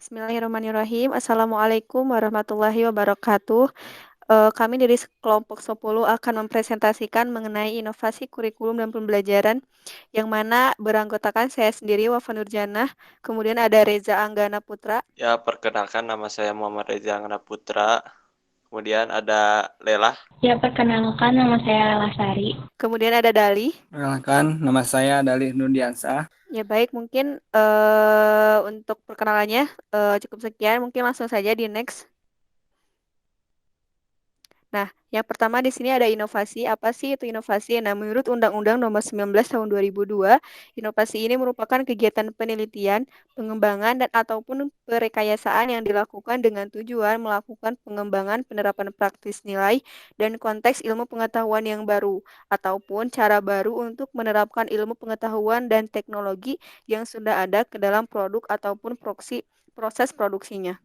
Bismillahirrahmanirrahim. Assalamualaikum warahmatullahi wabarakatuh. Kami dari kelompok 10 akan mempresentasikan mengenai inovasi kurikulum dan pembelajaran yang mana beranggotakan saya sendiri, Wafa Nurjanah, kemudian ada Reza Anggana Putra, Ya, perkenalkan nama saya Muhammad Reza Anggana Putra. Kemudian ada Lela. Ya, perkenalkan nama saya Lasari. kemudian ada Dali. Perkenalkan, nama saya Dalih Nurdiansah. Ya baik, mungkin untuk perkenalannya cukup sekian. Mungkin langsung saja di next. Nah, yang pertama di sini ada inovasi. Apa sih itu inovasi? Nah, menurut Undang-Undang Nomor 19 Tahun 2002, inovasi ini merupakan kegiatan penelitian, pengembangan, dan ataupun perekayasaan yang dilakukan dengan tujuan melakukan pengembangan penerapan praktis nilai dan konteks ilmu pengetahuan yang baru, ataupun cara baru untuk menerapkan ilmu pengetahuan dan teknologi yang sudah ada ke dalam produk ataupun proses produksinya.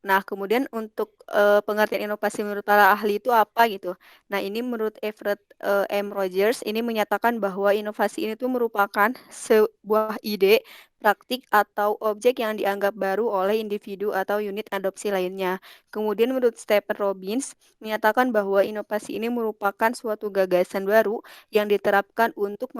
Nah, kemudian untuk pengertian inovasi menurut para ahli itu apa gitu. Nah, ini menurut Everett M. Rogers, ini menyatakan bahwa inovasi ini tuh merupakan sebuah ide, praktik, atau objek yang dianggap baru oleh individu atau unit adopsi lainnya. Kemudian menurut Stephen Robbins, menyatakan bahwa inovasi ini merupakan suatu gagasan baru yang diterapkan untuk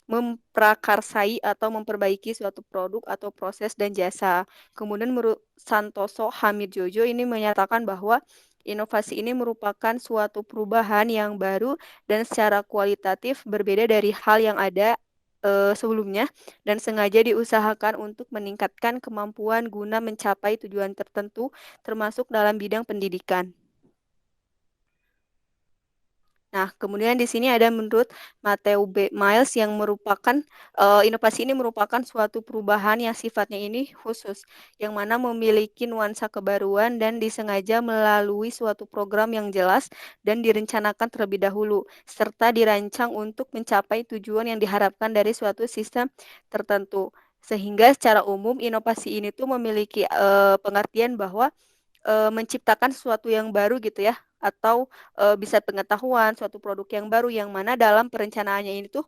memprakarsai atau memperbaiki suatu produk atau proses dan jasa. Kemudian menurut Santoso Hamid Jojo ini menyatakan bahwa inovasi ini merupakan suatu perubahan yang baru dan secara kualitatif berbeda dari hal yang ada sebelumnya dan sengaja diusahakan untuk meningkatkan kemampuan guna mencapai tujuan tertentu termasuk dalam bidang pendidikan. Nah, kemudian di sini ada menurut Matthew B. Miles yang merupakan inovasi ini merupakan suatu perubahan yang sifatnya ini khusus, yang mana memiliki nuansa kebaruan dan disengaja melalui suatu program yang jelas dan direncanakan terlebih dahulu, serta dirancang untuk mencapai tujuan yang diharapkan dari suatu sistem tertentu. Sehingga secara umum inovasi ini tuh memiliki pengertian bahwa menciptakan sesuatu yang baru gitu ya, atau bisa pengetahuan suatu produk yang baru yang mana dalam perencanaannya ini tuh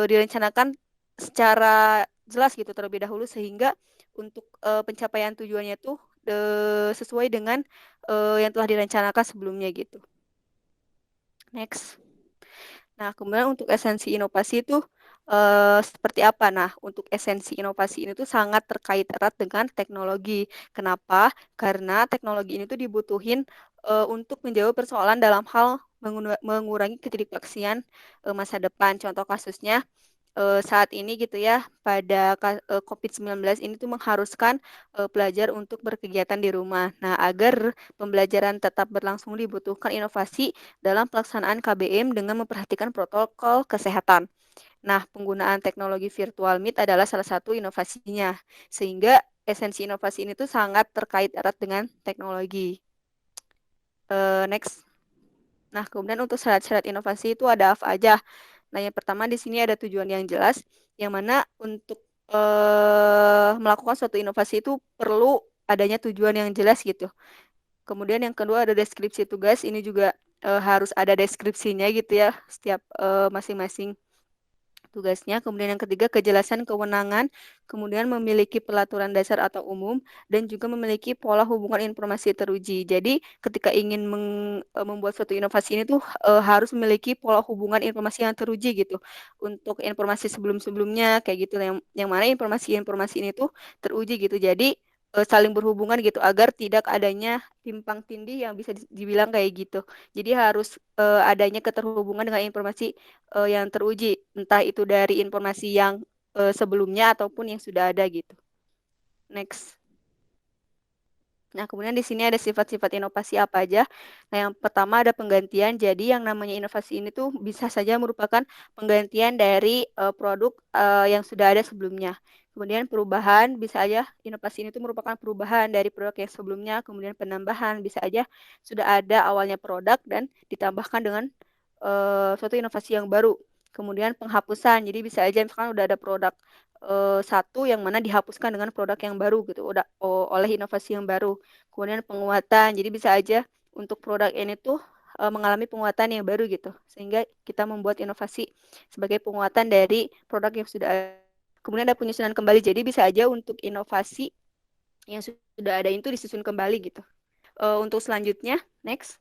direncanakan secara jelas gitu terlebih dahulu sehingga untuk pencapaian tujuannya tuh sesuai dengan yang telah direncanakan sebelumnya gitu. Next. Nah, kemudian untuk esensi inovasi itu seperti apa? Nah, untuk esensi inovasi ini tuh sangat terkait erat dengan teknologi. Kenapa? Karena teknologi ini tuh dibutuhin untuk menjawab persoalan dalam hal mengurangi ketidakpastian masa depan. Contoh kasusnya saat ini gitu ya, pada COVID-19 ini tuh mengharuskan pelajar untuk berkegiatan di rumah. Nah, agar pembelajaran tetap berlangsung dibutuhkan inovasi dalam pelaksanaan KBM dengan memperhatikan protokol kesehatan. Nah, penggunaan teknologi virtual meet adalah salah satu inovasinya, sehingga esensi inovasi ini tuh sangat terkait erat dengan teknologi. Next. Nah, kemudian untuk syarat-syarat inovasi itu ada apa aja? Nah, yang pertama di sini ada tujuan yang jelas, yang mana untuk melakukan suatu inovasi itu perlu adanya tujuan yang jelas gitu. Kemudian yang kedua ada deskripsi tugas, ini juga harus ada deskripsinya gitu ya, setiap masing-masing tugasnya. Kemudian yang ketiga kejelasan kewenangan, kemudian memiliki pelaturan dasar atau umum, dan juga memiliki pola hubungan informasi teruji. Jadi ketika ingin membuat suatu inovasi ini tuh harus memiliki pola hubungan informasi yang teruji gitu. Untuk informasi sebelum-sebelumnya kayak gitu, yang mana informasi-informasi ini tuh teruji gitu. Jadi saling berhubungan gitu agar tidak adanya timpang tindih yang bisa dibilang kayak gitu. Jadi harus adanya keterhubungan dengan informasi yang teruji, entah itu dari informasi yang sebelumnya ataupun yang sudah ada gitu. Next. Nah, kemudian di sini ada sifat-sifat inovasi apa aja. Nah, yang pertama ada penggantian. Jadi yang namanya inovasi ini tuh bisa saja merupakan penggantian dari produk yang sudah ada sebelumnya. Kemudian perubahan, bisa aja inovasi ini tuh merupakan perubahan dari produk yang sebelumnya. Kemudian penambahan, bisa aja sudah ada awalnya produk dan ditambahkan dengan suatu inovasi yang baru. Kemudian penghapusan, jadi bisa aja misalkan udah ada produk satu yang mana dihapuskan dengan produk yang baru gitu, udah oleh inovasi yang baru. Kemudian penguatan, jadi bisa aja untuk produk ini tuh mengalami penguatan yang baru gitu, sehingga kita membuat inovasi sebagai penguatan dari produk yang sudah ada. kemudian ada penyusunan kembali. Jadi bisa aja untuk inovasi yang sudah ada itu disusun kembali gitu. Untuk selanjutnya, next.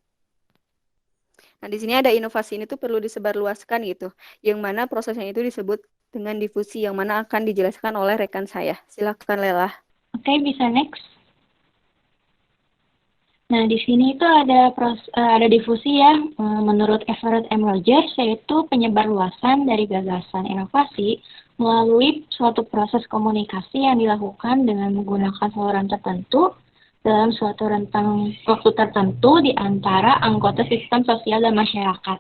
Nah, di sini ada inovasi ini tuh perlu disebarluaskan gitu, yang mana prosesnya itu disebut dengan difusi, yang mana akan dijelaskan oleh rekan saya. Silakan Lela. Oke, bisa next. Nah, di sini itu ada difusi ya, menurut Everett M. Rogers, yaitu penyebarluasan dari gagasan inovasi melalui suatu proses komunikasi yang dilakukan dengan menggunakan saluran tertentu dalam suatu rentang waktu tertentu di antara anggota sistem sosial dan masyarakat.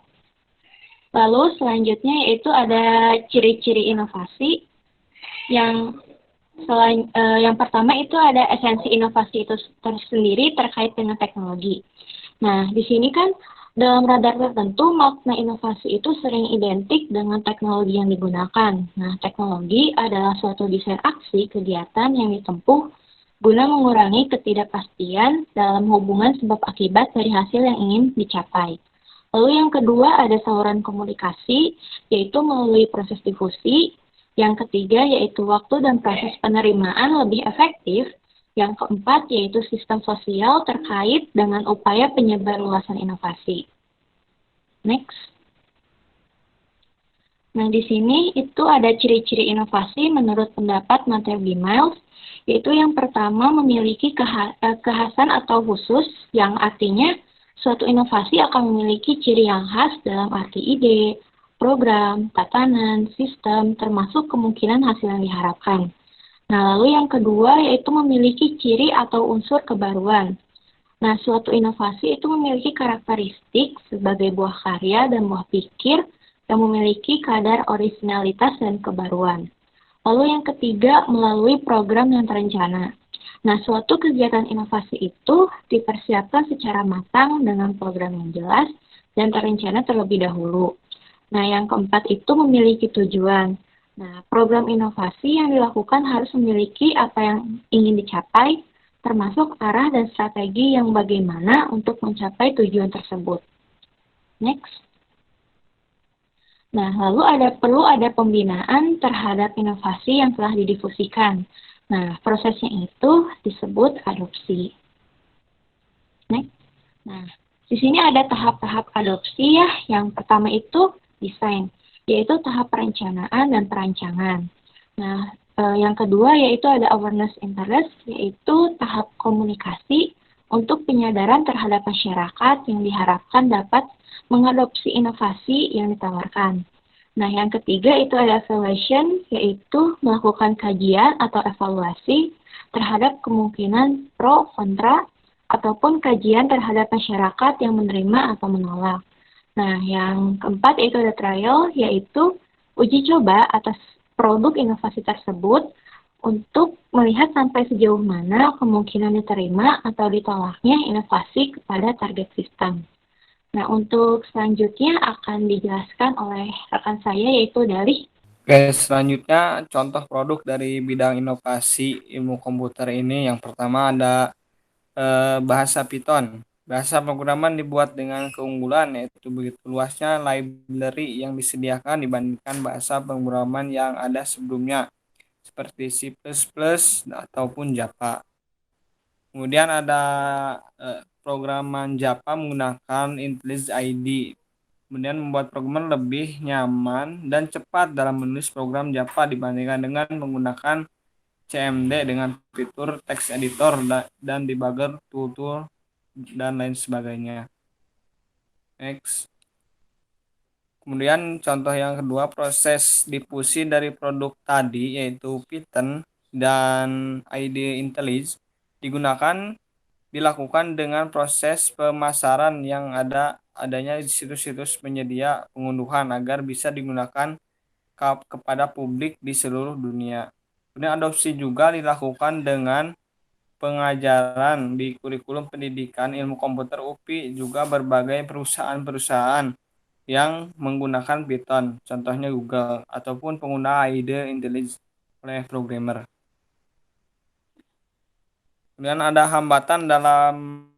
Lalu selanjutnya yaitu ada ciri-ciri inovasi yang yang pertama itu ada esensi inovasi itu tersendiri terkait dengan teknologi. Nah, di sini kan dalam radar tertentu makna inovasi itu sering identik dengan teknologi yang digunakan. Nah, teknologi adalah suatu desain aksi kegiatan yang ditempuh guna mengurangi ketidakpastian dalam hubungan sebab akibat dari hasil yang ingin dicapai. Lalu yang kedua ada saluran komunikasi, yaitu melalui proses difusi. Yang ketiga yaitu waktu dan proses penerimaan lebih efektif. Yang keempat yaitu sistem sosial terkait dengan upaya penyebarluasan inovasi. Next. Nah, di sini itu ada ciri-ciri inovasi menurut pendapat Matthew B. Miles, yaitu yang pertama memiliki kekhasan atau khusus, yang artinya suatu inovasi akan memiliki ciri yang khas dalam arti ide, program, tatanan, sistem, termasuk kemungkinan hasil yang diharapkan. Nah, lalu yang kedua yaitu memiliki ciri atau unsur kebaruan. Nah, suatu inovasi itu memiliki karakteristik sebagai buah karya dan buah pikir yang memiliki kadar orisinalitas dan kebaruan. Lalu yang ketiga, melalui program yang terencana. Nah, suatu kegiatan inovasi itu dipersiapkan secara matang dengan program yang jelas dan terencana terlebih dahulu. Nah, yang keempat itu memiliki tujuan. Nah, program inovasi yang dilakukan harus memiliki apa yang ingin dicapai, termasuk arah dan strategi yang bagaimana untuk mencapai tujuan tersebut. Next. Nah, lalu perlu ada pembinaan terhadap inovasi yang telah didifusikan. Nah, prosesnya itu disebut adopsi. Next. Nah, di sini ada tahap-tahap adopsi ya. Yang pertama itu desain, yaitu tahap perencanaan dan perancangan. Nah, yang kedua yaitu ada awareness interest, yaitu tahap komunikasi untuk penyadaran terhadap masyarakat yang diharapkan dapat mengadopsi inovasi yang ditawarkan. Nah, yang ketiga itu ada evaluation, yaitu melakukan kajian atau evaluasi terhadap kemungkinan pro, kontra, ataupun kajian terhadap masyarakat yang menerima atau menolak. Nah, yang keempat yaitu ada trial, yaitu uji coba atas produk inovasi tersebut untuk melihat sampai sejauh mana kemungkinan diterima atau ditolaknya inovasi kepada target sistem. Nah, untuk selanjutnya akan dijelaskan oleh rekan saya yaitu Dalih. Oke, selanjutnya contoh produk dari bidang inovasi ilmu komputer ini. Yang pertama ada bahasa Python. Bahasa pemrograman dibuat dengan keunggulan yaitu begitu luasnya library yang disediakan dibandingkan bahasa pemrograman yang ada sebelumnya seperti C++ ataupun Java. Kemudian ada programan Java menggunakan IntelliJ IDE. Kemudian membuat programmer lebih nyaman dan cepat dalam menulis program Java dibandingkan dengan menggunakan CMD dengan fitur text editor dan debugger tool dan lain sebagainya. Next. Kemudian contoh yang kedua, proses difusi dari produk tadi yaitu Python dan IDE IntelliJ dilakukan dengan proses pemasaran yang adanya di situs-situs penyedia pengunduhan agar bisa digunakan kepada publik di seluruh dunia. Kemudian adopsi juga dilakukan dengan pengajaran di kurikulum pendidikan ilmu komputer UPI, juga berbagai perusahaan-perusahaan yang menggunakan Python, contohnya Google, ataupun pengguna IDE IntelliJ oleh programmer. Kemudian ada hambatan dalam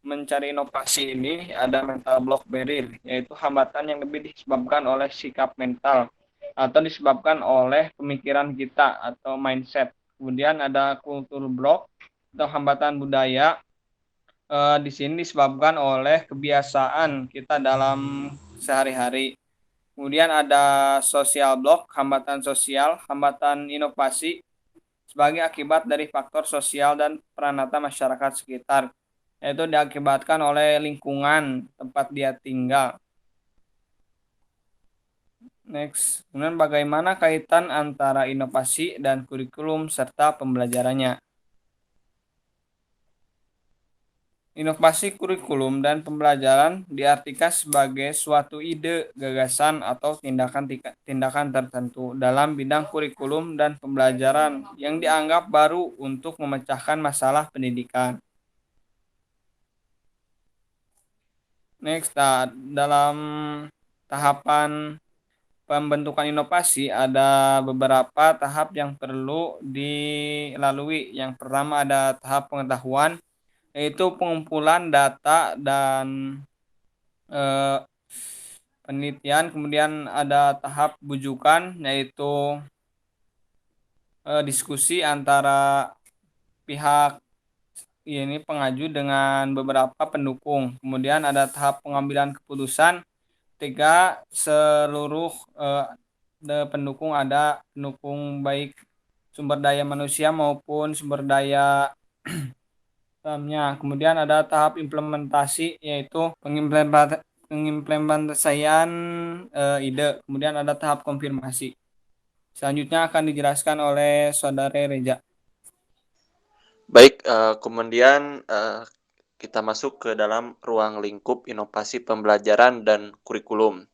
mencari inovasi ini, ada mental block barrier, yaitu hambatan yang lebih disebabkan oleh sikap mental atau disebabkan oleh pemikiran kita atau mindset. Kemudian ada kultur blok atau hambatan budaya. Di sini disebabkan oleh kebiasaan kita dalam sehari-hari. Kemudian ada sosial blok, hambatan sosial, hambatan inovasi sebagai akibat dari faktor sosial dan peranata masyarakat sekitar, yaitu diakibatkan oleh lingkungan tempat dia tinggal. Next, kemudian bagaimana kaitan antara inovasi dan kurikulum serta pembelajarannya? Inovasi kurikulum dan pembelajaran diartikan sebagai suatu ide, gagasan, atau tindakan tertentu dalam bidang kurikulum dan pembelajaran yang dianggap baru untuk memecahkan masalah pendidikan. Next, dalam tahapan pembentukan inovasi ada beberapa tahap yang perlu dilalui. Yang pertama ada tahap pengetahuan, yaitu pengumpulan data dan penelitian. Kemudian ada tahap bujukan, yaitu diskusi antara pihak ini pengaju dengan beberapa pendukung. Kemudian ada tahap pengambilan keputusan ketika seluruh pendukung, ada pendukung baik sumber daya manusia maupun sumber daya alamnya. Kemudian ada tahap implementasi, yaitu pengimplementasian ide. Kemudian ada tahap konfirmasi. Selanjutnya akan dijelaskan oleh Saudara Reja. Baik, kemudian kita masuk ke dalam ruang lingkup inovasi pembelajaran dan kurikulum.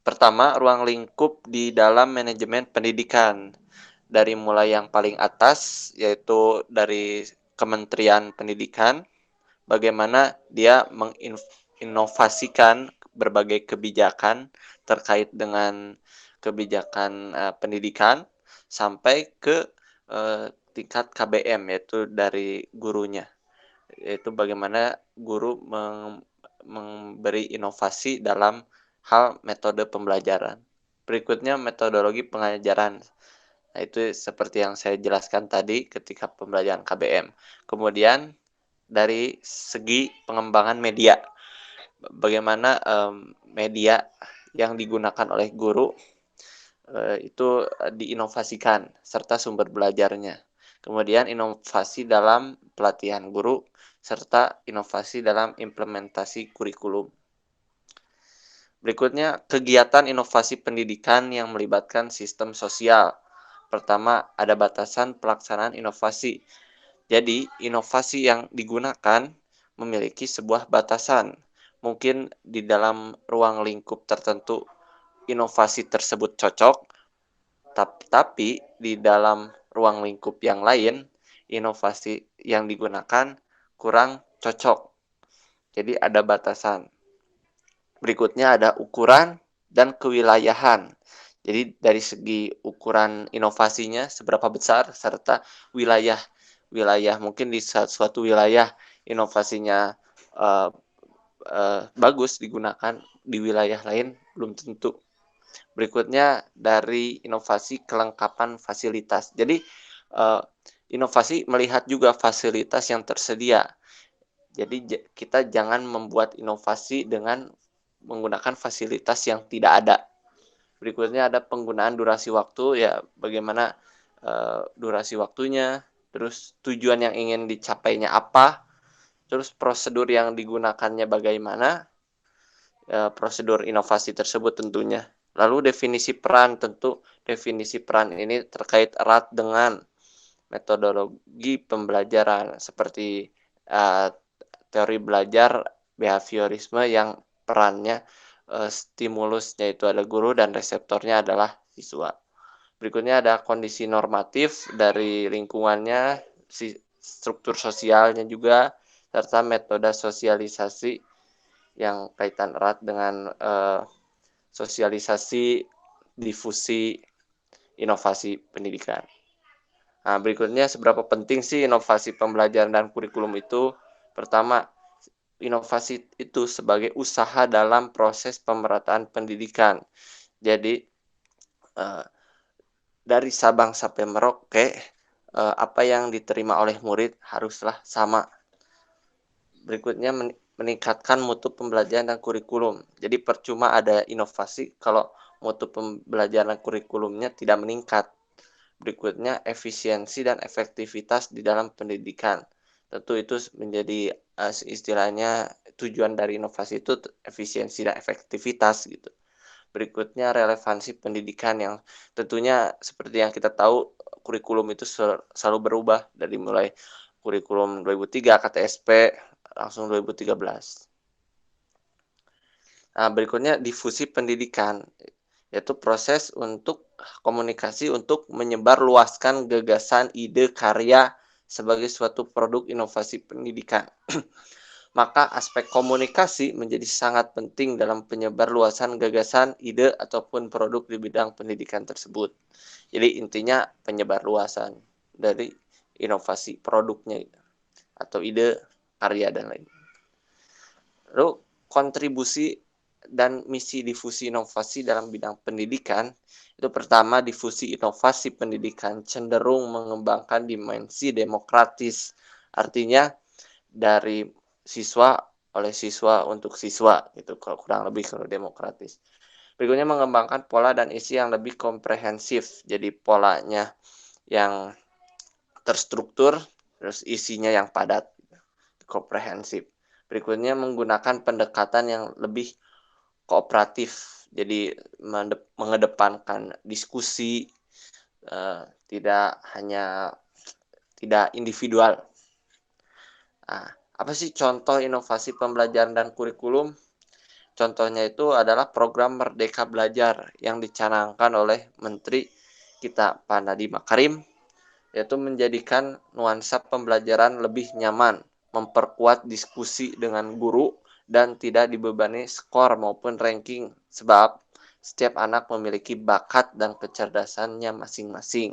Pertama, ruang lingkup di dalam manajemen pendidikan. Dari mulai yang paling atas, yaitu dari Kementerian Pendidikan, bagaimana dia menginovasikan berbagai kebijakan terkait dengan kebijakan pendidikan sampai ke tingkat KBM, yaitu dari gurunya, yaitu bagaimana guru memberi inovasi dalam hal metode pembelajaran. Berikutnya metodologi pengajaran. Nah, itu seperti yang saya jelaskan tadi ketika pembelajaran KBM. Kemudian dari segi pengembangan media, bagaimana media yang digunakan oleh guru itu diinovasikan serta sumber belajarnya. Kemudian inovasi dalam pelatihan guru serta inovasi dalam implementasi kurikulum. Berikutnya, kegiatan inovasi pendidikan yang melibatkan sistem sosial. Pertama, ada batasan pelaksanaan inovasi. Jadi, inovasi yang digunakan memiliki sebuah batasan. Mungkin di dalam ruang lingkup tertentu inovasi tersebut cocok, tapi di dalam ruang lingkup yang lain inovasi yang digunakan kurang cocok. Jadi ada batasan. Berikutnya ada ukuran dan kewilayahan. Jadi dari segi ukuran inovasinya seberapa besar serta wilayah mungkin di suatu wilayah inovasinya bagus digunakan, di wilayah lain belum tentu. Berikutnya dari inovasi kelengkapan fasilitas. Jadi inovasi melihat juga fasilitas yang tersedia. Jadi kita jangan membuat inovasi dengan menggunakan fasilitas yang tidak ada. Berikutnya ada penggunaan durasi waktu, ya bagaimana durasi waktunya, terus tujuan yang ingin dicapainya apa, terus prosedur yang digunakannya bagaimana, prosedur inovasi tersebut tentunya. Lalu definisi peran, tentu definisi peran ini terkait erat dengan metodologi pembelajaran seperti teori belajar behaviorisme yang perannya stimulusnya itu ada guru dan reseptornya adalah siswa. Berikutnya ada kondisi normatif dari lingkungannya, struktur sosialnya juga, serta metode sosialisasi yang kaitan erat dengan sosialisasi difusi inovasi pendidikan. Nah, berikutnya seberapa penting sih inovasi pembelajaran dan kurikulum itu? Pertama, inovasi itu sebagai usaha dalam proses pemerataan pendidikan. Jadi eee, dari Sabang sampai Merauke, apa yang diterima oleh murid haruslah sama. Berikutnya meningkatkan mutu pembelajaran dan kurikulum. Jadi percuma ada inovasi kalau mutu pembelajaran kurikulumnya tidak meningkat. Berikutnya efisiensi dan efektivitas di dalam pendidikan. Tentu itu menjadi istilahnya tujuan dari inovasi itu efisiensi dan efektivitas gitu. Berikutnya relevansi pendidikan yang tentunya seperti yang kita tahu kurikulum itu selalu berubah dari mulai kurikulum 2003 KTSP langsung 2013. Nah, berikutnya difusi pendidikan, yaitu proses untuk komunikasi untuk menyebarluaskan gagasan, ide, karya sebagai suatu produk inovasi pendidikan. Maka aspek komunikasi menjadi sangat penting dalam penyebarluasan gagasan, ide, ataupun produk di bidang pendidikan tersebut. Jadi intinya penyebarluasan dari inovasi produknya atau ide, karya, dan lain. Lalu kontribusi dan misi difusi inovasi dalam bidang pendidikan, itu pertama difusi inovasi pendidikan cenderung mengembangkan dimensi demokratis. Artinya dari siswa oleh siswa untuk siswa gitu, kalau kurang lebih kalau demokratis. Berikutnya mengembangkan pola dan isi yang lebih komprehensif. Jadi polanya yang terstruktur, terus isinya yang padat, komprehensif. Berikutnya menggunakan pendekatan yang lebih kooperatif. Jadi mengedepankan diskusi, tidak individual. Nah, apa sih contoh inovasi pembelajaran dan kurikulum? Contohnya itu adalah program Merdeka Belajar yang dicanangkan oleh Menteri kita Pak Nadiem Makarim, yaitu menjadikan nuansa pembelajaran lebih nyaman, memperkuat diskusi dengan guru, dan tidak dibebani skor maupun ranking, sebab setiap anak memiliki bakat dan kecerdasannya masing-masing.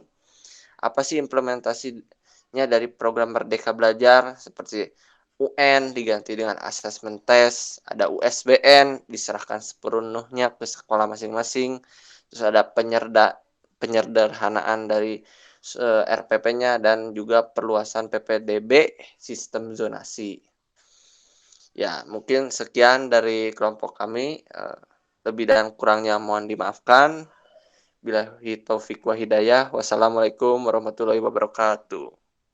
Apa sih implementasinya dari program Merdeka Belajar? Seperti UN diganti dengan assessment test, ada USBN diserahkan sepenuhnya ke sekolah masing-masing, terus ada penyederhanaan dari RPP-nya dan juga perluasan PPDB sistem zonasi. Ya, mungkin sekian dari kelompok kami. Lebih dan kurangnya mohon dimaafkan. Billahi taufik wa hidayah. Wassalamualaikum warahmatullahi wabarakatuh.